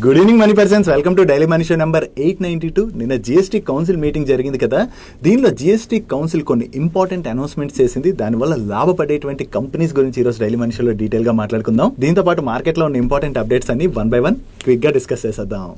Good evening money persons, welcome to daily money show number 892. నిన్న GST council meeting జరిగింది కదా. దీనిలో GST council కొన్ని ఇంపార్టెంట్ అనౌన్స్మెంట్స్ చేసింది. దానివల్ల లాభపడేటువంటి కంపెనీస్ గురించి ఈరోజు డైలీ మనీ షోలో డీటెయిల్ గా మాట్లాడుకుందాం. దీంతో పాటు మార్కెట్ లో ఉన్న ఇంపార్టెంట్ అప్డేట్స్ అన్ని వన్ బై వన్ క్విక్ గా డిస్కస్ చేసేద్దాం.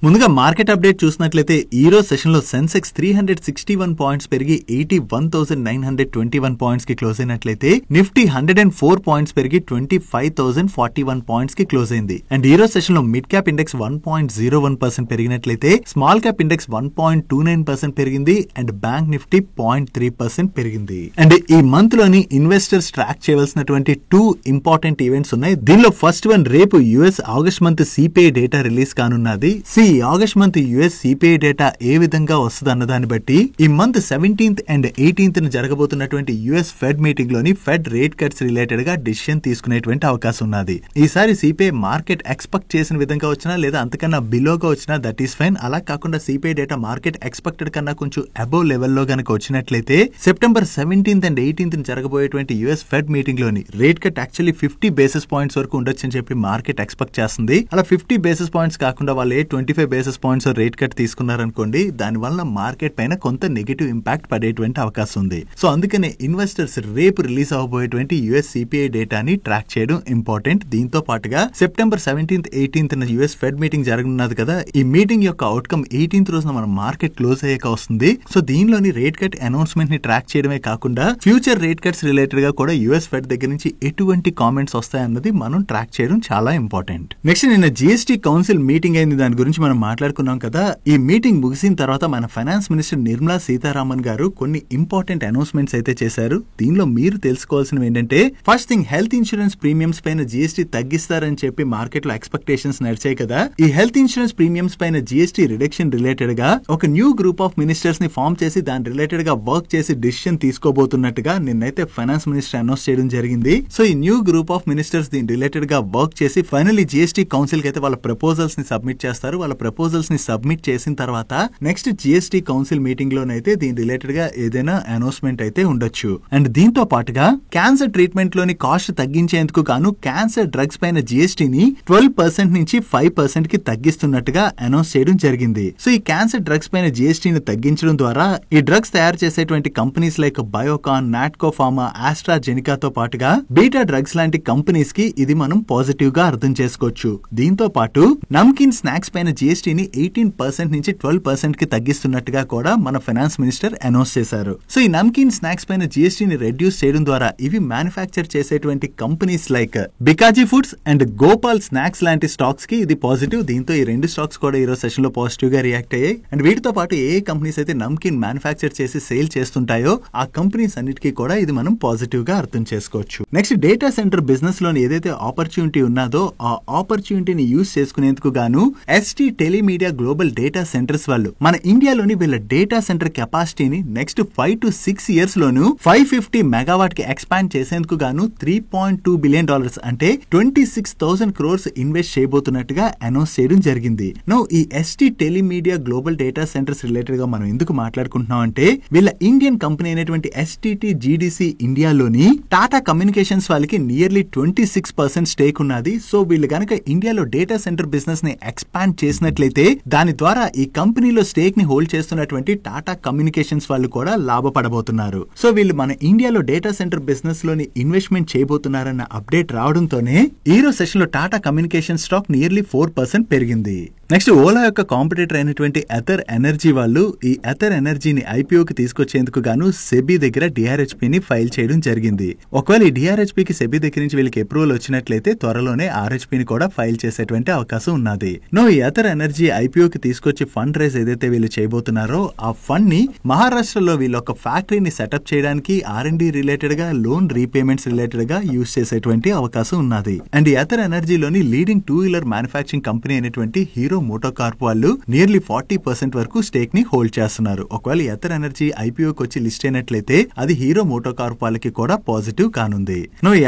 ముందుగా మార్కెట్ అప్డేట్ చూసినట్లయితే ఈ రోజు సెషన్ లో సెన్సెక్స్ 361 పాయింట్స్ పెరిగి 81,921 పాయింట్స్ కి క్లోజ్ అయినట్లయితే నిఫ్టీ 104 పాయింట్స్ పెరిగి 25,041 పాయింట్స్ కి క్లోజ్ అయింది. అండ్ ఈ రోజు సెషన్ లో మిడ్ క్యాప్ ఇండెక్స్ 1.01% పెరిగినట్లయితే స్మాల్ క్యాప్ ఇండెక్స్ 1.29% పెరిగింది. అండ్ బ్యాంక్ నిఫ్టీ 0.3% పెరిగింది. అండ్ ఈ మంత్ లోని ఇన్వెస్టర్స్ ట్రాక్ చేయవలసినటువంటి 2 ఇంపార్టెంట్ ఈవెంట్స్ ఉన్నాయి. దీనిలో ఫస్ట్ వన్ రేపు US August month CPI data release కానున్నది. ఈ August month US CPI data ఏ విధంగా వస్తుంది అన్న దాన్ని బట్టి ఈ మంత్ 17th అండ్ 18th జరగబోతున్నటువంటి యుఎస్ ఫెడ్ మీటింగ్ లోని ఫెడ్ రేట్ కట్స్ రిలేటెడ్ గా డిసిషన్ తీసుకునేటువంటి అవకాశం ఉన్నది. ఈసారి సిపిఐ మార్కెట్ ఎక్స్పెక్ట్ చేసిన విధంగా వచ్చినా లేదా అంతకన్నా బిలోగా వచ్చినా దట్ ఈస్ ఫైన్. అలా కాకుండా సిపిఐ డేటా మార్కెట్ ఎక్స్పెక్టెడ్ కన్నా కొంచెం అబోవ్ లెవెల్లో గనక వచ్చినట్లయితే సెప్టెంబర్ 17th అండ్ 18th జరగబోయేటువంటి యుఎస్ ఫెడ్ మీటింగ్ లోని rate cut actually 50 basis points వరకు ఉండొచ్చు అని చెప్పి మార్కెట్ ఎక్స్పెక్ట్ చేస్తుంది. అలా 50 బేసిస్ పాయింట్స్ కాకుండా వాళ్ళు 25 బేసిస్ పాయింట్స్ రేట్ కట్ తీసుకున్నారనుకోండి, దాని వల్ల మార్కెట్ పైన కొంత నెగటివ్ ఇంపాక్ట్ పడేటువంటి అవకాశం ఉంది. సో అందుకనే ఇన్వెస్టర్స్ రేపు రిలీజ్ అవబోయేటువంటి యుఎస్ సిపిఐ డేటాని ట్రాక్ చేయడం ఇంపార్టెంట్. దీంతో పాటుగా September 17th 18th US Fed meeting జరగనున్నది కదా. ఈ మీటింగ్ యొక్క అవుట్కమ్ 18th రోజున మన మార్కెట్ క్లోజ్ అయ్యాక వస్తుంది. సో దీనిలోని రేట్ కట్ అనౌన్స్మెంట్ ని ట్రాక్ చేయడమే కాకుండా ఫ్యూచర్ రేట్ కట్స్ రిలేటెడ్ గా కూడా యుఎస్ ఫెడ్ దగ్గర నుంచి ఎటువంటి కామెంట్స్ వస్తాయన్నది మనం ట్రాక్ చేయడం చాలా ఇంపార్టెంట్. నెక్స్ట్ నిన్న జిఎస్టీ కౌన్సిల్ మీటింగ్ అయింది. దాని గురించి మనం మాట్లాడుకున్నాం కదా. ఈ మీటింగ్ ముగిసిన తర్వాత మన ఫైనాన్స్ మినిస్టర్ నిర్మలా సీతారామన్ గారు కొన్ని ఇంపార్టెంట్ అనౌన్స్మెంట్స్ అయితే చేశారు. దీనిలో మీరు తెలుసుకోవాల్సినవి ఏంటంటే, first thing, health insurance premiums పైన జిఎస్టీ తగ్గిస్తారని చెప్పి మార్కెట్ లో ఎక్స్పెక్టేషన్స్ నడిచాయి కదా. ఈ హెల్త్ ఇన్సూరెన్స్ ప్రీమియమ్స్ పైన జిఎస్టీ రిడక్షన్ రిలేటెడ్ గా ఒక న్యూ గ్రూప్ ఆఫ్ మినిస్టర్స్ ని ఫామ్ చేసి దాని రిలేటెడ్ గా వర్క్ చేసి డిసిషన్ తీసుకోబోతున్నట్టుగా నిన్నైతే ఫైనాన్స్ మినిస్టర్ అనౌన్స్ చేయడం జరిగింది. సో ఈ న్యూ గ్రూప్ ఆఫ్ మినిస్టర్స్ దీని రిలేటెడ్ గా వర్క్ చేసి ఫైనల్లీ జిఎస్టీ కౌన్సిల్ కి అయితే వాళ్ళ ప్రపోజల్స్ ని సబ్మిట్ చేస్తారు. వాళ్ళ ప్రపోజల్స్ ని సబ్మిట్ చేసిన తర్వాత నెక్స్ట్ జిఎస్టీ కౌన్సిల్ మీటింగ్ లోనైతే దీని రిలేటెడ్ గా ఏదైనా అనౌన్స్మెంట్ అయితే ఉండొచ్చు. అండ్ దీంతో పాటుగా క్యాన్సర్ ట్రీట్మెంట్ లోని కాస్ట్ తగ్గించేందుకు గాను క్యాన్సర్ డ్రగ్స్ పైన జిఎస్టీని 12% నుంచి 5% కి తగ్గిస్తున్నట్టుగా అనౌన్స్ చేయడం జరిగింది. సో ఈ క్యాన్సర్ డ్రగ్స్ పైన జిఎస్టీని తగ్గించడం ద్వారా ఈ డ్రగ్స్ తయారు చేసేటువంటి companies like Biocon, Natco pharma, ఆస్ట్రాజెనికాతో పాటుగా బీటా డ్రగ్స్ లాంటి కంపెనీస్ కి ఇది మనం పాజిటివ్ గా అర్థం చేసుకోవచ్చు. దీంతో పాటు నమ్కిన్ స్నాక్స్ పైన జిఎస్టీని 18% నుంచి 12% కి తగ్గిస్తున్నట్టుగా కూడా మన ఫైనాన్స్ మినిస్టర్ అనౌన్స్ చేశారు. సో ఈ నమ్కిన్ స్నాక్స్ పైన జిఎస్టీని రెడ్యూస్ చేయడం ద్వారా ఇవి మ్యానుఫ్యాక్చర్ చేసేటువంటి companies like Bikaji foods and Gopal snacks లాంటి స్టాక్స్ కి ఇది పాజిటివ్. దీంతో ఈ రెండు స్టాక్స్ కూడా ఈ రోజు సెషన్ లో పాజిటివ్ గా రియాక్ట్ అయ్యాయి. అండ్ వీటితో పాటు ఏ కంపెనీస్ అయితే నమ్కిన్ మ్యానుఫ్యాక్చర్ చేసి సేల్ చేస్తుంటాయో ఆ కంపెనీస్ అన్నిటికీ కూడా ఇది మనం పాజిటివ్ గా అర్థం చేసుకోవచ్చు. నెక్స్ట్, డేటా సెంటర్ బిజినెస్ లోని ఏదైతే ఆపర్చునిటీ ఉన్నదో ఆ ఆపర్చునిటీని యూజ్ చేసుకునేందుకు గాను ST Telemedia global data centers వాళ్ళు మన ఇండియాలోని వీళ్ళ డేటా సెంటర్ కెపాసిటీని నెక్స్ట్ 5 to 6 years లోను 550 మెగావాట్ కి ఎక్స్పాండ్ చేసేందుకు గాను $3.2 బిలియన్ అంటే 26,000 crores ఇన్వెస్ట్ చేయబోతున్నట్టుగా అనౌన్స్ చేయడం జరిగింది. నో ఈ ST Telemedia global data centres related గా మనం ఎందుకు మాట్లాడుకుంటున్నాం అంటే, వీళ్ళ ఇండియన్ కంపెనీ అయినటువంటి ఎస్టీటీ జీడీసీ ఇండియాలోని టాటా కమ్యూనికేషన్స్ వాళ్ళకి నియర్లీ 26% స్టేక్ ఉన్నది. సో వీళ్ళు గనక ఇండియాలో డేటా సెంటర్ బిజినెస్ ని ఎక్స్పాండ్ చేసినట్లయితే దాని ద్వారా ఈ కంపెనీలో స్టేక్ ని హోల్డ్ చేస్తున్నటువంటి టాటా కమ్యూనికేషన్స్ వాళ్ళు కూడా లాభపడబోతున్నారు. సో వీళ్ళు మన ఇండియాలో డేటా సెంటర్ బిజినెస్ లోని ఇన్వెస్ట్మెంట్ చేయబోతున్నారన్న అప్డేట్ రావడంతోనే ఈ రోజు సెషన్ లో టాటా కమ్యూనికేషన్ స్టాక్ నియర్లీ 4% పెరిగింది. నెక్స్ట్, ఓలా యొక్క కాంపిటేటర్ అయినటువంటి ఎథర్ ఎనర్జీ వాళ్ళు ఈ ఎథర్ ఎనర్జీని ఐపీఓకి తీసుకొచ్చేందుకు గాను సెబీ దగ్గర డిఆర్హెచ్పి ని ఫైల్ చేయడం జరిగింది. ఒకవేళ ఈ డిఆర్హెచ్పి కి సెబీ దగ్గర నుంచి వీళ్ళకి అప్రూవల్ వచ్చినట్లయితే త్వరలోనే ఆర్హెచ్పి ని కూడా ఫైల్ చేసేటువంటి అవకాశం ఉన్నది. నో ఈ ఎథర్ ఎనర్జీ ఐపీఓకి తీసుకొచ్చి ఫండ్ రైజ్ ఏదైతే వీళ్ళు చేయబోతున్నారో ఆ ఫండ్ ని మహారాష్ట్రలో వీళ్ళు ఒక ఫ్యాక్టరీని సెటప్ చేయడానికి R&D రిలేటెడ్ గా లోన్ రీపేమెంట్స్ రిలేటెడ్ గా యూజ్ చేసేటువంటి అవకాశం ఉన్నది. అండ్ ఈ ఎథర్ ఎనర్జీలోని లీడింగ్ 2-wheeler మ్యానుఫ్యాక్చరింగ్ కంపెనీ అయినటువంటి హీరో హీరో మోటోకార్ప్ వాళ్ళు నియర్లీ 40% వరకు స్టేక్ ని హోల్డ్ చేస్తున్నారు. ఒకవేళ ఎథర్ ఎనర్జీ ఐపీఓకి వచ్చి లిస్ట్ అయినట్లయితే అది హీరో మోటోకార్ప్ వాళ్ళకి కూడా పాజిటివ్ కానుంది.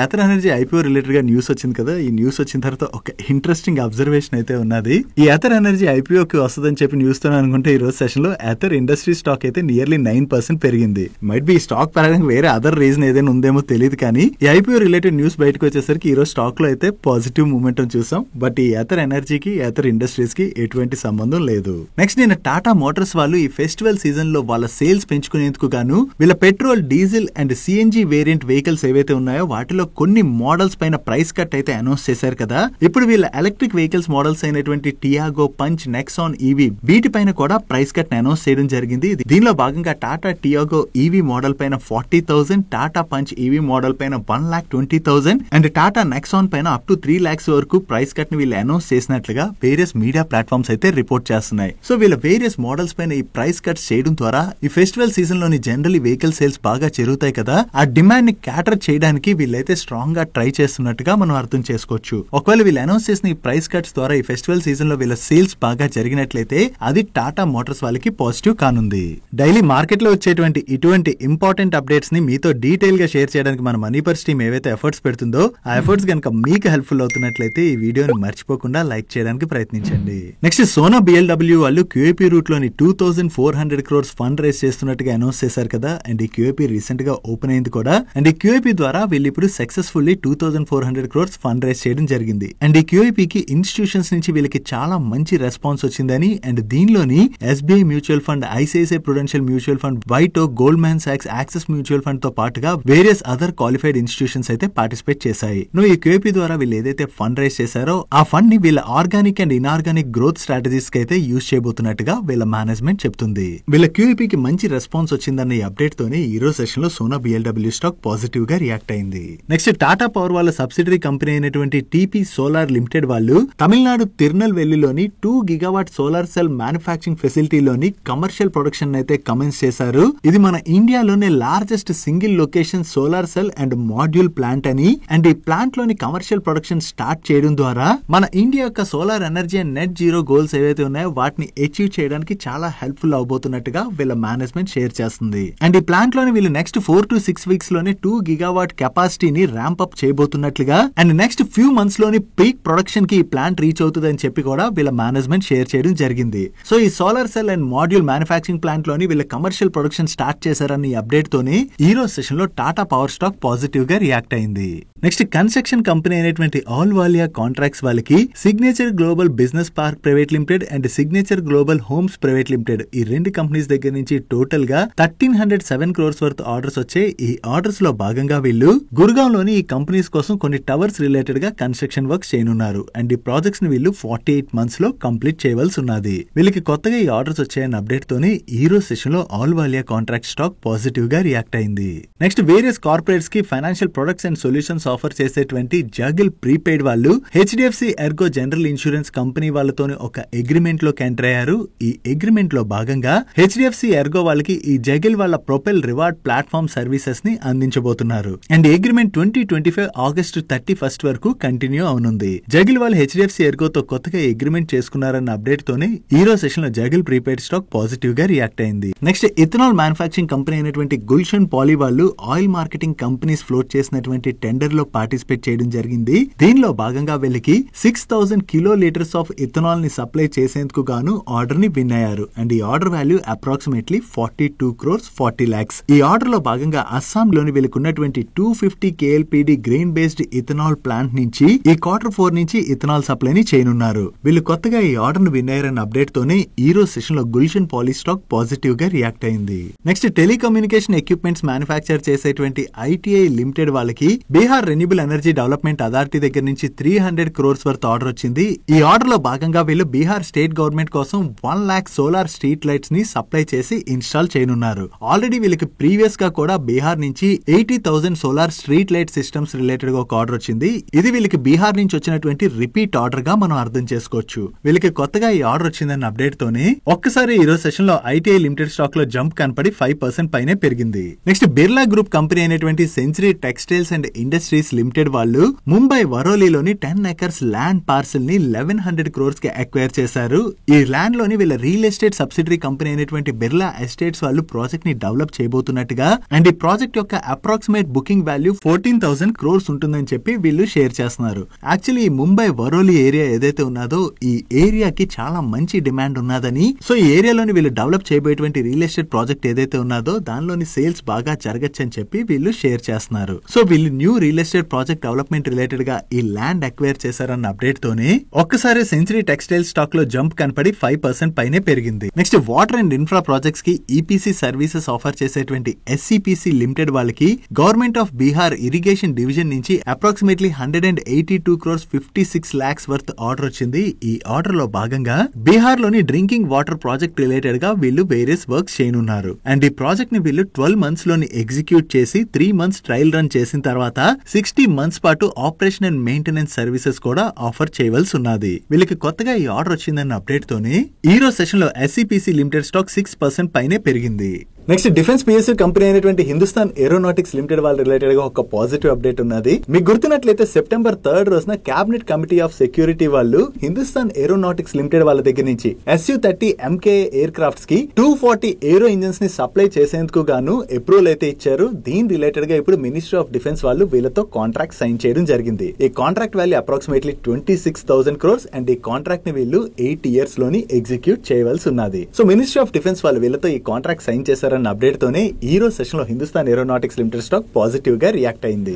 ఎథర్ ఎనర్జీ ఐపీఓ రిలేటెడ్ గా న్యూస్ వచ్చింది కదా, ఈ న్యూస్ వచ్చిన తర్వాత ఒక ఇంట్రెస్టింగ్ అబ్జర్వేషన్ అయితే ఉన్నది. ఈ ఎథర్ ఎనర్జీ ఐపీఓకి వస్తుందని చెప్పి న్యూస్ తో అనుకుంటే ఈ రోజు సెషన్ లో ఎథర్ ఇండస్ట్రీ స్టాక్ అయితే నియర్లీ 9% పెరిగింది. మైట్ బి ఈ స్టాక్ పెరగడానికి వేరే అదర్ రీజన్ ఏదైనా ఉందేమో తెలియదు, కానీ ఈ ఐపీఓ రిలేటెడ్ న్యూస్ బయటకు వచ్చేసరికి ఈ రోజు స్టాక్ లో అయితే పాజిటివ్ మూమెంటం చూసాం. బట్ ఈ ఎథర్ ఎనర్జీకి ఎథర్ ఇండస్ట్రీస్ కి ఎటువంటి సంబంధం లేదు. నెక్స్ట్ నేను టాటా మోటార్స్ వాళ్ళు ఈ ఫెస్టివల్ సీజన్ లో వాళ్ళ సేల్స్ పెంచుకునేందుకు గాను వీళ్ళ petrol, diesel and CNG variant vehicles ఏవైతే ఉన్నాయో వాటిలో కొన్ని మోడల్స్ పైన ప్రైస్ కట్ అయితే అనౌన్స్ చేశారు కదా. ఇప్పుడు వీళ్ళ ఎలక్ట్రిక్ వెహికల్స్ మోడల్స్ అయినటువంటి టియాగో, పంచ్, నెక్సాన్ ఈవీ వీటి పైన కూడా ప్రైస్ కట్ అనౌన్స్ చేయడం జరిగింది. దీనిలో భాగంగా టాటా టియాగో ఈవీ మోడల్ పైన 40,000, టాటా పంచ్ ఈవీ మోడల్ పైన 1,20,000 అండ్ టాటా నెక్సాన్ పైన అప్ టు 3 lakhs వరకు ప్రైస్ కట్ ని వీళ్ళు అనౌన్స్ చేసినట్లుగా వేరియస్ మీడియా ప్లాట్ఫామ్స్ అయితే రిపోర్ట్ చేస్తున్నాయి. సో వీళ్ళ వేరియస్ మోడల్స్ పైన ఈ ప్రైస్ కట్స్ చేయడం ద్వారా ఈ ఫెస్టివల్ సీజన్ లోని జనరల్లీ వెహికల్ సేల్స్ బాగా జరుగుతాయి కదా, ఆ డిమాండ్ ని క్యాటర్ చేయడానికి వీళ్ళైతే స్ట్రాంగ్ గా ట్రై చేస్తున్నట్టుగా మనం అర్థం చేసుకోవచ్చు. ఒకవేళ వీళ్ళు అనౌన్స్ చేసిన ఈ ప్రైస్ కట్స్ ద్వారా ఈ ఫెస్టివల్ సీజన్ లో వీళ్ళ సేల్స్ బాగా జరిగినట్లయితే అది టాటా మోటార్స్ వాళ్ళకి పాజిటివ్ కానుంది. డైలీ మార్కెట్ లో వచ్చేటువంటి ఇటువంటి ఇంపార్టెంట్ అప్డేట్స్ ని మీతో డీటెయిల్ గా షేర్ చేయడానికి మన మనీపర్స్ టీమ్ ఏవైతే ఎఫర్ట్స్ పెడుతుందో ఆ ఎఫర్ట్స్ కనుక మీకు హెల్ప్ఫుల్ అవుతున్నట్లయితే ఈ వీడియోని మర్చిపోకుండా లైక్ చేయడానికి ప్రయత్నించండి. నెక్స్ట్ సోనా బిఎల్డబ్ల్యూ వాళ్ళు క్యూఐపీ రూట్ లోని 2,400 crores ఫండ్ రైజ్ చేస్తున్నట్టుగా అనౌన్స్ చేశారు కదా, అండ్ ఈ క్యూఐపీ రీసెంట్ గా ఓపెన్ అయింది కూడా. అండ్ ఈ క్యూఐపీ ద్వారా వీళ్ళు ఇప్పుడు సక్సెస్ఫుల్లీ 2,400 crores ఫండ్ రైజ్ చేయడం జరిగింది. అండ్ ఈ క్యూఐపీకి ఇన్స్టిట్యూషన్స్ నుంచి వీళ్ళకి చాలా మంచి రెస్పాన్స్ వచ్చిందని, అండ్ దీనిలోని SBI mutual fund, ICICI Prudential mutual fund, వైటో, గోల్డ్మాన్ సాక్స్, యాక్సిస్ మ్యూచువల్ ఫండ్ తో పాటుగా వేరియస్ అదర్ క్వాలిఫైడ్ ఇన్స్టిట్యూషన్స్ అయితే పార్టిసిపేట్ చేశాయి. ఈ క్యూఐపీ ద్వారా వీళ్ళు ఏదైతే ఫండ్ రైజ్ చేశారో ఆ ఫండ్ ని వీళ్ళ organic and inorganic growth strategies కి అయితే యూజ్ చేయబోతున్నట్టుగా వీళ్ళ మేనేజ్మెంట్ చెప్తుంది. వీళ్ళ క్యూఐపీకి మంచి రెస్పాన్స్ వచ్చిందన్న ఈ అప్డేట్ తోనే ఈ రోజు సెషన్ లో సోనా బిఎల్డబ్ల్యూ స్టాక్ పాజిటివ్ గా రియాక్ట్ అయింది. నెక్స్ట్ టాటా పవర్ వాళ్ళ సబ్సిడరీ కంపెనీ అయినటువంటి టీపీ సోలార్ లిమిటెడ్ వాళ్ళు తమిళనాడు తిరునెల్వేలిలోని 2 GW సోలార్ సెల్ మ్యానుఫ్యాక్చరింగ్ ఫెసిలిటీలోని కమర్షియల్ ప్రొడక్షన్ అయితే కమెన్స్ చేశారు. ఇది మన ఇండియాలోనే largest single location solar cell and module plant అని, అండ్ ఈ ప్లాంట్ లోని కమర్షియల్ ప్రొడక్షన్ స్టార్ట్ చేయడం ద్వారా మన ఇండియా యొక్క solar energy and net zero goals ఏవైతే ఉన్నాయో వాటిని అచీవ్ చేయడానికి చాలా హెల్ప్ఫుల్ అవబోతున్నట్టుగా వీళ్ళ మేనేజ్మెంట్ షేర్ చేస్తుంది. అండ్ ఈ ప్లాంట్ లోని వీళ్ళు నెక్స్ట్ 4 to 6 weeks లోనే 2 GW కెపాసిటీని ర్యాంప్ అప్ చేయబోతున్నట్లుగా, అండ్ నెక్స్ట్ ఫ్యూ మంత్స్ లోని పీక్ ప్రొడక్షన్ కి ఈ ప్లాంట్ రీచ్ అవుతుంది అని చెప్పి కూడా వీళ్ళ మేనేజ్మెంట్ షేర్ చేయడం జరిగింది. సో ఈ solar cell and module manufacturing plant లోని వీళ్ళ కమర్షియల్ ప్రొడక్షన్ స్టార్ట్ చేశారన్న ఈ అప్డేట్ తోనే ఈ రోజు సెషన్ లో టాటా పవర్ స్టాక్ పాజిటివ్ గా రియాక్ట్ అయింది. నెక్స్ట్ కన్స్ట్రక్షన్ కంపెనీ అయినటువంటి ఆల్వాలియా కాంట్రాక్ట్స్ వాళ్ళకి signature global business park private limited and signature global homes private limited ఈ రెండు కంపెనీస్ దగ్గర నుంచి టోటల్ గా 1,307 crores వర్త్ ఆర్డర్స్ వచ్చాయి. ఈ ఆర్డర్స్ లో భాగంగా వీళ్ళు గుర్గావ్ లోని ఈ కంపెనీస్ కోసం కొన్ని టవర్స్ రిలేటెడ్ గా కన్స్ట్రక్షన్ వర్క్స్ చేయనున్నారు. అండ్ ఈ ప్రాజెక్ట్స్ ని వీళ్ళు 48 months లో కంప్లీట్ చేయవలసి ఉన్నది. వీళ్ళకి కొత్తగా ఈ ఆర్డర్స్ వచ్చాయన్న అప్డేట్ తోనే ఈ రోజు సెషన్ లో ఆల్వాలియా కాంట్రాక్ట్ స్టాక్ పాజిటివ్ గా రియాక్ట్ అయింది. నెక్స్ట్ వేరియస్ కార్పొరేట్స్ కి financial products and solutions offer చేసేటువంటి జగిల్ ప్రీపెయిడ్ వాళ్ళు HDFC Ergo general insurance company వాళ్ళతోని ఒక అగ్రిమెంట్ లోకి ఎంటర్ అయ్యారు. ఈ అగ్రిమెంట్ లో భాగంగా హెచ్డిఎఫ్సి ఎర్గో వాళ్ళకి ఈ జగిల్ వాళ్ళ ప్రొపెల్ రివార్డ్ ప్లాట్ఫామ్ సర్వీసెస్ ని అందించబోతున్నారు. అండ్ అగ్రిమెంట్ 2025 August 31st వరకు కంటిన్యూ అవనుంది. జగిల్ వాళ్ళు హెచ్డిఎఫ్సి ఎర్గోతో కొత్తగా అగ్రిమెంట్ చేసుకున్నారన్న అప్డేట్ తోనే ఈ రోజు సెషన్ లో జగిల్ ప్రీపెయిడ్ స్టాక్ పాజిటివ్ గా రియాక్ట్ అయింది. నెక్స్ట్ ఇథనాల్ మ్యానుఫ్యాక్చరింగ్ కంపెనీ అయినటువంటి గుల్షన్ పాలీ వాళ్ళు ఆయిల్ మార్కెటింగ్ కంపెనీస్ ఫ్లోట్ చేసినటువంటి టెండర్ లో పార్టిసిపేట్ చేయడం జరిగింది. దీనిలో భాగంగా వీళ్ళకి 6,000 kiloliters ఆఫ్ ఇథనాల్ ని సప్లై చేసేందుకు గాను ఆర్డర్ ని విన్ అయ్యారు. అండ్ ఈ order value approximately 42 crores 40 lakhs. ఈ ఆర్డర్ లో భాగంగా అస్సాం లోని వీళ్ళకి ఉన్నటువంటి 250 KLPD grain based ethanol plant నుంచి ఈ Q4 నుంచి ఇథనాల్ సప్లై ని చేయనున్నారు. వీళ్ళు కొత్తగా ఈ ఆర్డర్ ను విన్ అయ్యారన్న అప్డేట్ తోనే ఈ రోజు సెషన్ లో గుల్షన్ పాలీ స్టాక్ పాజిటివ్ గా రియాక్ట్ అయింది. నెక్స్ట్ టెలికమ్యూనికేషన్ ఎక్విప్మెంట్స్ మ్యానుఫ్యాక్చర్ చేసేటువంటి ఐటీఐ లిమిటెడ్ వాళ్ళకి Bihar renewable energy development authority దగ్గర నుంచి 300 crores వర్త్ ఆర్డర్ వచ్చింది. ఈ ఆర్డర్ లో భాగంగా వీళ్ళు బీహార్ స్టేట్ గవర్నమెంట్ కోసం 1 lakh సోలార్ స్ట్రీట్ లైట్స్ ని సప్లై చేసి ఇన్స్టాల్ చేయనున్నారు. ఆల్రెడీ వీళ్ళకి ప్రీవియస్ గా కూడా బీహార్ నుంచి 80,000 solar street light systems related గా ఒక ఆర్డర్ వచ్చింది. ఇది వీళ్ళకి బీహార్ నుంచి వచ్చినటువంటి రిపీట్ ఆర్డర్ గా మనం అర్థం చేసుకోవచ్చు. వీళ్ళకి కొత్తగా ఈ ఆర్డర్ వచ్చిందన్న అప్డేట్ తోనే ఒక్కసారి ఈ రోజు సెషన్ లో ఐటీఐ లిమిటెడ్ స్టాక్ లో జంప్ కనపడి 5% పైనే పెరిగింది. నెక్స్ట్ బిర్లా గ్రూప్ కంపెనీ అయినటువంటి century textiles and industry industries limited వాళ్ళు ముంబై వరోలీలోని 10 acres ల్యాండ్ పార్సల్ ని 1100 crores కి అక్వైర్ చేశారు. ఈ ల్యాండ్ లోని వీళ్ళ రియల్ ఎస్టేట్ సబ్సిడరీ కంపెనీ అయినటువంటి బిర్లా ఎస్టేట్స్ వాళ్ళు ప్రాజెక్ట్ ని డెవలప్ చేయబోతున్నట్టుగా అండ్ ఈ ప్రాజెక్ట్ యొక్క అప్రాక్సిమేట్ బుకింగ్ వాల్యూ 14,000 crores ఉంటుందని చెప్పి వీళ్ళు షేర్ చేస్తున్నారు. యాక్చువల్లీ ఈ ముంబై వరోలీ ఏరియా ఏదైతే ఉన్నదో ఈ ఏరియాకి చాలా మంచి డిమాండ్ ఉన్నదని, సో ఈ ఏరియాలోని వీళ్ళు డెవలప్ చేయబోయేటువంటి రియల్ ఎస్టేట్ ప్రాజెక్ట్ ఏదైతే ఉన్నదో దానిలోని సేల్స్ బాగా జరగచ్చని చెప్పి వీళ్ళు షేర్ చేస్తున్నారు. సో వీళ్ళు new real estate project development related గా ఈ ల్యాండ్ అక్వైర్ చేశారన్న అప్డేట్ తోనే ఒక్కసారి సెంచరీ టెక్స్టైల్ స్టాక్ లో జంప్ కనపడి 5% పైనే పెరిగింది. Next water and infra projects కి ఈపీసీ సర్వీసెస్ ఆఫర్ చేసేటువంటి ఎస్సీపీసీ లిమిటెడ్ వాళ్ళకి government of Bihar irrigation division నుంచి approximately 182 crores 56 lakhs worth order వచ్చింది. ఈ ఆర్డర్ లో భాగంగా బీహార్ లోని డ్రింకింగ్ వాటర్ ప్రాజెక్ట్ రిలేటెడ్ గా వీళ్ళు వేరియస్ వర్క్స్ చేయనున్నారు. అండ్ ఈ ప్రాజెక్ట్ ని వీళ్ళు 12 months లోని ఎగ్జిక్యూట్ చేసి 3 months ట్రయల్ రన్ చేసిన తర్వాత 60 months పాటు ఆపరేషన్ అండ్ మెయింటెనెన్స్ సర్వీసెస్ కూడా ఆఫర్ చేయవలసి ఉన్నది. వీళ్ళకి కొత్తగా ఈ ఆర్డర్ వచ్చిందన్న అప్డేట్ తోనే ఈ రోజు సెషన్ లో ఎస్సీపీసీ లిమిటెడ్ స్టాక్ 6% పైనే పెరిగింది. నెక్స్ట్ డిఫెన్స్ పిఎస్యూ కంపెనీ అయినటువంటి హిందుస్థాన్ ఏరోనాటిక్స్ లిమిటెడ్ వాళ్ళ రిలేటెడ్ గా ఒక పాజిటివ్ అప్డేట్ ఉన్నది. మీకు గుర్తున్నట్లయితే September 3rd రోజున క్యాబినెట్ కమిటీ ఆఫ్ సెక్యూరిటీ వాళ్ళు హిందుస్థాన్ ఏరోనాటిక్స్ లిమిటెడ్ వాళ్ళ దగ్గర నుంచి Su-30 MKA ఎయిర్ క్రాఫ్ట్స్ కి 240 ఏరో ఇంజన్స్ ని సప్లై చేసేందుకు గాను అప్రూవల్ అయితే ఇచ్చారు. దీని రిలేటెడ్ గా ఇప్పుడు మినిస్ట్రీ ఆఫ్ డిఫెన్స్ వాళ్ళు వీళ్ళతో కాంట్రాక్ట్ సైన్ చేయడం జరిగింది. ఈ contract value approximately 26,000 crores and ఈ కాంట్రాక్ట్ ని వీళ్ళు 8 years లోని ఎగ్జిక్యూట్ చేయవలసి ఉన్నది. సో మినిస్ట్రీ ఆఫ్ డిఫెన్స్ వాళ్ళు వీళ్ళతో ఈ కాంట్రాక్ట్ సైన్ చేశారు అప్డేట్ తోనే ఈ రోజు సెషన్ లో Hindustan aeronautics limited stock positive గా రియాక్ట్ అయింది.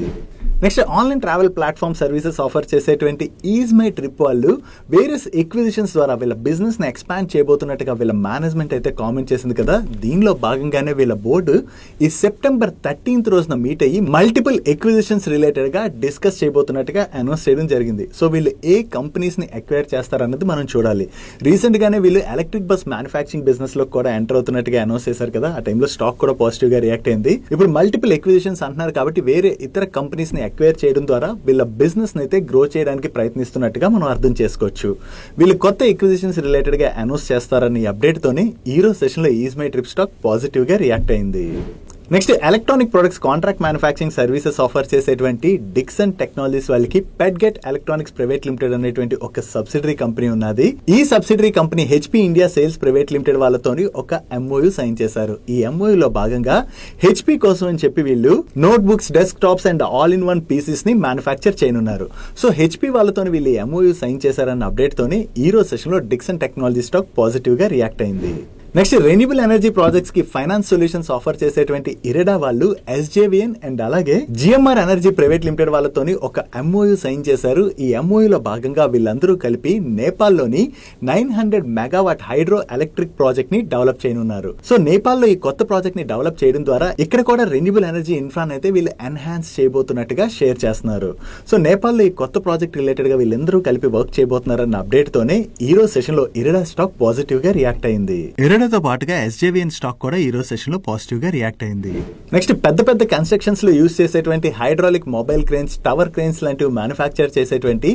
Next online travel platform services offer చేసేటువంటి ఈజ్ మై ట్రిప్ వాళ్ళు వేరియస్ ఎక్విజిషన్స్ ద్వారా వీళ్ళ బిజినెస్ ని ఎక్స్పాండ్ చేయబోతున్నట్టుగా వీళ్ళ మేనేజ్మెంట్ అయితే కామెంట్ చేసింది కదా. దీనిలో భాగంగానే వీళ్ళ బోర్డు ఈ September 13th రోజున మీట్ అయ్యి మల్టిపుల్ ఎక్విజిషన్స్ రిలేటెడ్ గా డిస్కస్ చేయబోతున్నట్టుగా అనౌన్స్ చేయడం జరిగింది. సో వీళ్ళు ఏ కంపెనీస్ ని అక్వైర్ చేస్తారన్నది మనం చూడాలి. రీసెంట్ గానే వీళ్ళు ఎలక్ట్రిక్ బస్ మ్యానుఫ్యాక్చరింగ్ బిజినెస్ లో కూడా ఎంటర్ అవుతున్నట్టుగా అనౌన్స్ చేశారు కదా. ఆ టైంలో స్టాక్ కూడా పాజిటివ్ గా రియాక్ట్ అయింది. ఇప్పుడు మల్టిపుల్ ఎక్విజిషన్స్ అంటున్నారు కాబట్టి వేరే ఇతర కంపెనీస్ ని అక్వైర్ చేయడం ద్వారా వీళ్ళ బిజినెస్ అయితే గ్రో చేయడానికి ప్రయత్నిస్తున్నట్టుగా మనం అర్థం చేసుకోవచ్చు. వీళ్ళు కొత్త ఎక్విజిషన్స్ రిలేటెడ్ గా అనౌన్స్ చేస్తారని అప్డేట్ తోనే ఈ రోజు సెషన్ లో is my trip stock positive గా రియాక్ట్ అయింది. Next electronic products contract manufacturing services offer చేసేటువంటి డిక్సన్ టెక్నాలజీస్ వాళ్ళకి పెడ్గెట్ ఎలక్ట్రానిక్స్ ప్రైవేట్ లిమిటెడ్ అనేటువంటి ఒక సబ్సిడరీ కంపెనీ ఉన్నది. ఈ subsidiary company HP India sales private limited వాళ్ళతోని ఒక ఎంఓయూ సైన్ చేశారు. ఈ ఎంఓయూ లో భాగంగా హెచ్పి కోసం అని చెప్పి వీళ్ళు note books, desk tops and all in one pieces ని మ్యానుఫ్యాక్చర్ చేయనున్నారు. సో హెచ్పి వాళ్ళతో వీళ్ళు ఎంఓయూ సైన్ చేశారన్న అప్డేట్ తోని ఈ రోజు సెషన్ లో డిక్సన్ టెక్నాలజీ స్టాక్ పాజిటివ్ గా రియాక్ట్ అయింది. నెక్స్ట్ రెన్యూబుల్ ఎనర్జీ ప్రాజెక్ట్స్ కి ఫైనాన్స్ సొల్యూషన్స్ ఆఫర్ చేసేటువంటి ఇరెడా వాళ్ళు ఎస్జేవిఎన్ అండ్ అలాగే జిఎంఆర్ ఎనర్జీ ప్రైవేట్ లిమిటెడ్ వాళ్ళతోని ఒక ఎంఓయూ సైన్ చేశారు. ఈ ఎంఓయూలో భాగంగా వీళ్ళందరూ కలిపి నేపాల్ లోని 900 మెగావాట్ హైడ్రో ఎలక్ట్రిక్ ప్రాజెక్ట్ ని డెవలప్ చేయనున్నారు. సో నేపాల్ లో ఈ కొత్త ప్రాజెక్ట్ ని డెవలప్ చేయడం ద్వారా ఇక్కడ కూడా రెన్యూబుల్ ఎనర్జీ ఇన్ఫ్రాన్ అయితే వీళ్ళు ఎన్హాన్స్ చేయబోతున్నట్టుగా షేర్ చేస్తున్నారు. సో నేపాల్ లో ఈ కొత్త ప్రాజెక్ట్ రిలేటెడ్ గా వీళ్ళందరూ కలిపి వర్క్ చేయబోతున్నారన్న అప్డేట్ తోనే ఈ రోజు సెషన్ లో ఇరెడా స్టాక్ పాజిటివ్ గా రియాక్ట్ అయింది. తో పాటుగా ఎస్జేవిఎన్ స్టాక్ కూడా ఈ రోజు సెషన్ లో పాజిటివ్ గా రియాక్ట్ అయింది. నెక్స్ట్ పెద్ద పెద్ద కన్స్ట్రక్షన్స్ లో యూజ్ చేసేటువంటి hydraulic mobile cranes, tower cranes లాంటివి మ్యానుఫ్యాక్చర్ చేసేటువంటి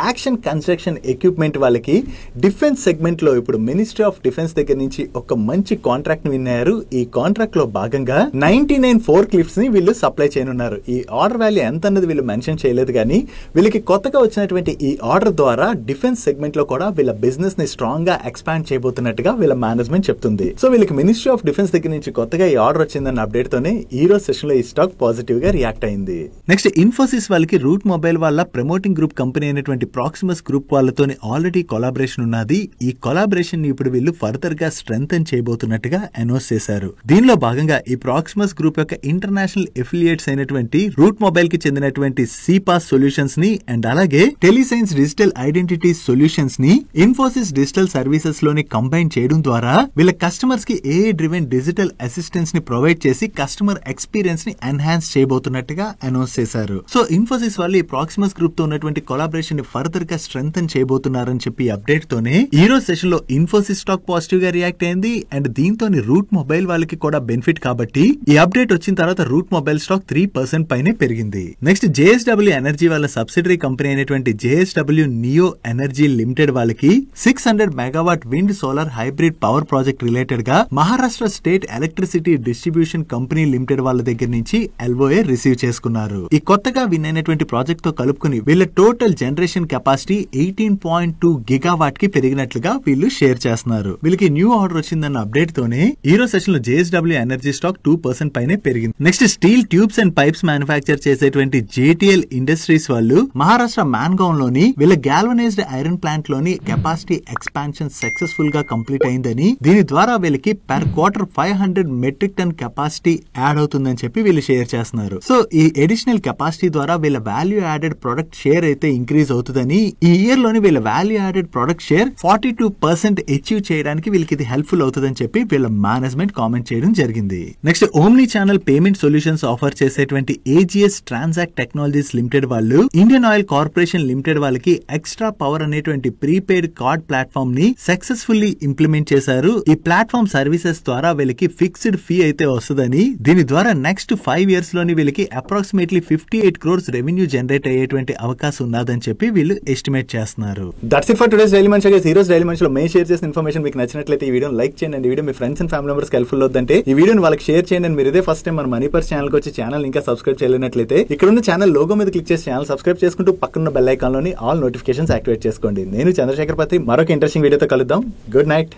యాక్షన్ కన్స్ట్రక్షన్ ఎక్విప్మెంట్ వాళ్ళకి డిఫెన్స్ సెగ్మెంట్ లో ఇప్పుడు మినిస్ట్రీ ఆఫ్ డిఫెన్స్ దగ్గర నుంచి ఒక మంచి కాంట్రాక్ట్ ని విన్నారు. ఈ కాంట్రాక్ట్ లో భాగంగా 99 ఫోర్క్ లిఫ్ట్స్ ని వీళ్ళు సప్లై చేయనున్నారు. ఈ ఆర్డర్ వాల్యూ ఎంత అన్నది వీళ్ళు మెన్షన్ చేయలేదు, కానీ వీళ్ళకి కొత్తగా వచ్చినటువంటి ఈ ఆర్డర్ ద్వారా డిఫెన్స్ సెగ్మెంట్ లో కూడా వీళ్ళ బిజినెస్ ని స్ట్రాంగ్ గా ఎక్స్పాండ్ చేయబోతున్నట్టుగా వీళ్ళ మేనేజ్మెంట్ చెప్తుంది. సో వీళ్ళకి మినిస్ట్రీ ఆఫ్ డిఫెన్స్ దగ్గర నుంచి కొత్తగా ఈ ఆర్డర్ వచ్చిందన్న అప్డేట్ తోనే ఈ రోజు సెషన్ లో ఈ స్టాక్ పాజిటివ్ గా రియాక్ట్ అయింది. నెక్స్ట్ ఇన్ఫోసిస్ వాళ్ళకి రూట్ మొబైల్ వాళ్ళ ప్రమోటింగ్ గ్రూప్ కంపెనీ అయినటువంటి ప్రాక్సిమస్ గ్రూప్ వాళ్ళతోని ఆల్రెడీ కొలాబరేషన్ ఉన్నది. ఈ కొలాబరేషన్ ని ఇప్పుడు వీళ్ళు ఫర్దర్ గా స్ట్రెంథెన్ చేయబోతున్నట్టుగా అనౌన్స్ చేశారు. దీనిలో భాగంగా ఈ ప్రాక్సిమస్ గ్రూప్ యొక్క ఇంటర్నేషనల్ ఎఫిలియేట్స్ అయినటువంటి రూట్ మొబైల్ కి చెందినటువంటి సిపాస్ సొల్యూషన్స్ ని అండ్ అలాగే టెలిసైన్స్ డిజిటల్ ఐడెంటిటీ సొల్యూషన్స్ ని ఇన్ఫోసిస్ డిజిటల్ సర్వీసెస్ లోని కంబైన్ చేయడం ద్వారా వీళ్ళ కస్టమర్స్ కి ఏఐ డ్రివెన్ డిజిటల్ అసిస్టెన్స్ ని ప్రొవైడ్ చేసి కస్టమర్ ఎక్స్పీరియన్స్ ని ఎన్హాన్స్ చేయబోతున్నట్టుగా అనౌన్స్ చేశారు. సో ఇన్ఫోసిస్ వాళ్ళు ఈ ప్రాక్సిమస్ గ్రూప్ తో ఉన్నటువంటి కొలాబరేషన్ ని ఫర్దర్ గా స్ట్రెంథెన్ చేయబోతున్నారని చెప్పి అప్డేట్ తోనే ఈ రోజు సెషన్ లో ఇన్ఫోసిస్ స్టాక్ పాజిటివ్ గా రియాక్ట్ అయింది. అండ్ దీంతో రూట్ మొబైల్ వాళ్ళకి కూడా బెనిఫిట్ కాబట్టి ఈ అప్డేట్ వచ్చిన తర్వాత రూట్ మొబైల్ స్టాక్ 3% పైనే పెరిగింది. నెక్స్ట్ జేఎస్డబ్ల్యూ ఎనర్జీ వాళ్ళ సబ్సిడరీ కంపెనీ అయినటువంటి జేఎస్డబ్ల్యూ నియో ఎనర్జీ లిమిటెడ్ వాళ్ళకి 600 megawatt wind solar hybrid power project project related గా Maharashtra state electricity distribution company limited వాళ్ళ దగ్గర నుంచి LOA రిసీవ్ చేసుకున్నారు. ఈ కొత్తగా విన్ అయినటువంటి ప్రాజెక్ట్ తో కలుపుకుని వీళ్ళ టోటల్ జనరేషన్ కెపాసిటీ 18.2 గిగావాట్ కి పెరిగినట్లుగా వీళ్ళు షేర్ చేస్తున్నారు. వీళ్ళకి న్యూ ఆర్డర్ వచ్చిందన్న అప్డేట్ తోనే ఈరోజు సెషన్ లో JSW ఎనర్జీ స్టాక్ 2% పైనే పెరిగింది. Next steel tubes and pipes manufacture చేసేటువంటి JTL ఇండస్ట్రీస్ వాళ్ళు మహారాష్ట్ర మాన్గావ్ లోని వీళ్ళ గాల్వనైజ్డ్ ఐరన్ ప్లాంట్ లోని కెపాసిటీ ఎక్స్పాన్షన్ సక్సెస్ఫుల్ గా కంప్లీట్ అయిందని, దీని ద్వారా వీళ్ళకి per quarter 500 metric ton capacity add అవుతుందని చెప్పి వీళ్ళు షేర్ చేస్తున్నారు. సో ఈ అడిషనల్ కెపాసిటీ ద్వారా వీళ్ళ వాల్యూ యాడెడ్ ప్రొడక్ట్ షేర్ అయితే ఇంక్రీజ్ అవుతుందని, ఈ ఇయర్ లోని వీళ్ళ value added product share 42% achieve చేయడానికి వీళ్ళకి ఇది హెల్ప్ఫుల్ అవుతుందని చెప్పి వీళ్ళ మేనేజ్మెంట్ కామెంట్ చేయడం జరిగింది. Next omni channel payment solutions offer చేసేటువంటి AGS ట్రాన్సాక్ట్ టెక్నాలజీస్ లిమిటెడ్ వాళ్ళు ఇండియన్ ఆయిల్ కార్పొరేషన్ లిమిటెడ్ వాళ్ళకి ఎక్స్ట్రా పవర్ అనేటువంటి ప్రీపెయిడ్ కార్డ్ ప్లాట్ఫామ్ ని సక్సెస్ఫుల్లీ ఇంప్లిమెంట్ చేశారు. ఈ ప్లాట్ఫామ్ సర్వీసెస్ ద్వారా వీళ్ళకి ఫిక్స్డ్ ఫీ అయితే వస్తుందని, దీని ద్వారా నెక్స్ట్ 5 years లోని వీళ్ళకి అప్రాక్సిమేట్లీ 58 crores రెవెన్యూ జనరేట్ అయ్యేటువంటి అవకాశం ఉన్నదని చెప్పి వీళ్ళు ఎస్టిమేట్ చేస్తున్నారు. That's it for today's daily munch. ఈ రోజు డైలీ మంచ్ లో మేము షేర్ చేసిన ఇన్ఫర్మేషన్ మీకు నచ్చినట్లయితే ఈ వీడియోని లైక్ చేయండి. ఈ video me friends and family members helpful అవుతుందంటే ఈ వీడియోని వాళ్ళకి షేర్ చేయండి. మీరు ఇదే ఫస్ట్ టైం మన మనీ పర్స్ ఛానల్ కి వచ్చి ఛానల్ ఇంకా సబ్స్క్రైబ్ చేయలేనట్లయితే ఇక్కడ ఉన్న ఛానల్ లోగో మీద క్లిక్ చేసి ఛానల్ సబ్స్క్రైబ్ చేసుకుంటూ పక్కన బెల్ ఐకాన్ లోని ఆల్ నోటిఫికేషన్స్ యాక్టివేట్ చేసుకోండి. నేను చంద్రశేఖర్ పత్రి మరొక ఇంట్రెస్టింగ్ వీడియోతో కలుద్దాం. Good night.